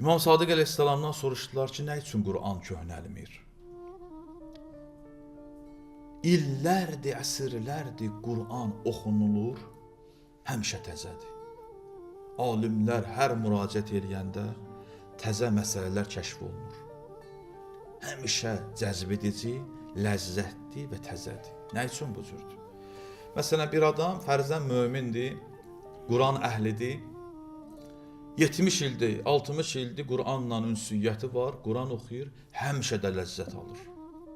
İmam Sadiq əleyhissalamdan soruşdular ki, nə üçün Quran köhnəlmir? İllərdir, əsrlərdir Quran oxunulur, həmişə təzədir. Alimlər hər müraciət eləyəndə təzə məsələlər kəşf olunur. Həmişə cəzbedici, ləzzətli və təzədir. Nə üçün bu cürdür? Məsələn, bir adam fərzən mömindir, Quran əhlidir, 70 ildir, 60 ildir Quranla ünsiyyəti var, Quran oxuyur, həmişə də ləzzət alır.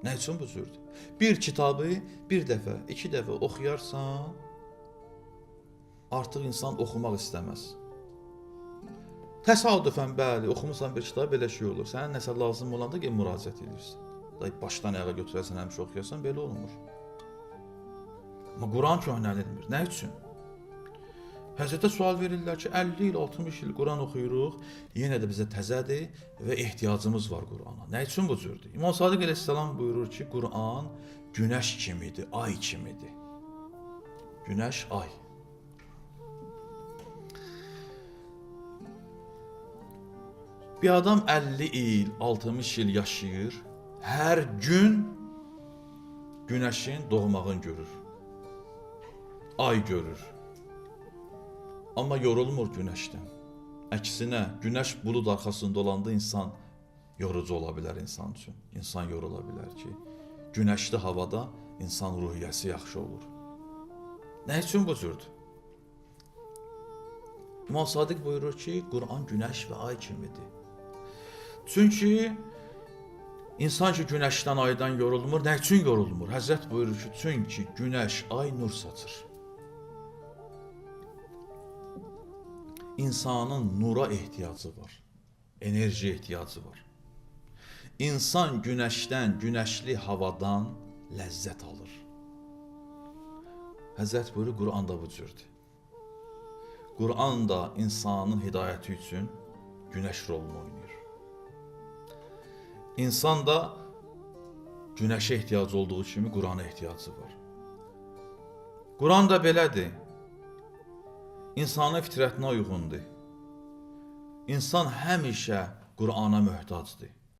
Nə üçün bu cürdür? Bir kitabı bir dəfə, iki dəfə oxuyarsan, artıq insan oxumaq istəməz. Təsadüfən, bəli, oxumusan bir kitabı, belə şey olur. Sənə nəsə lazım olanda ki, müraciət edirsən. Başdan ayağa götürərsən, həmişə oxuyarsan, belə olmur. Amma Quran köhnəlilmir. Nə üçün? Həzrətə sual verirlər ki, 50 il, 60 il Quran oxuyuruq, yenə də bizə təzədir və ehtiyacımız var Qurana. Nə üçün bu cürdür? İmam Sadiq əleyhissalam buyurur ki, Quran günəş kimidir, ay kimidir. Günəş, ay. Bir adam 50 il, 60 il yaşayır, hər gün günəşin doğmağını görür, ay görür. Amma yorulmur günəşdən. Əksinə, günəş bulud arxasında olanda insan yorucu ola bilər insan üçün. İnsan yorula bilər ki, günəşli havada insan ruhiyyəsi yaxşı olur. Nə üçün bu cürdür? İmam Sadiq buyurur ki, Quran günəş və ay kimidir. Çünki insan ki, günəşdən, aydan yorulmur. Nə üçün yorulmur? Həzrət buyurur ki, çünki günəş, ay nur saçır. İnsanın nura ehtiyacı var, enerji ehtiyacı var. İnsan günəşdən, günəşli havadan ləzzət alır. Həzrət buyurur, Quran da bu cürdür. Quran da insanın hidayəti üçün günəş rolunu oynayır. İnsan da günəşə ehtiyacı olduğu kimi Qurana ehtiyacı var. Quran da belədir. İnsanın fitrətinə uyğundur. İnsan həmişə Qurana möhtacdır.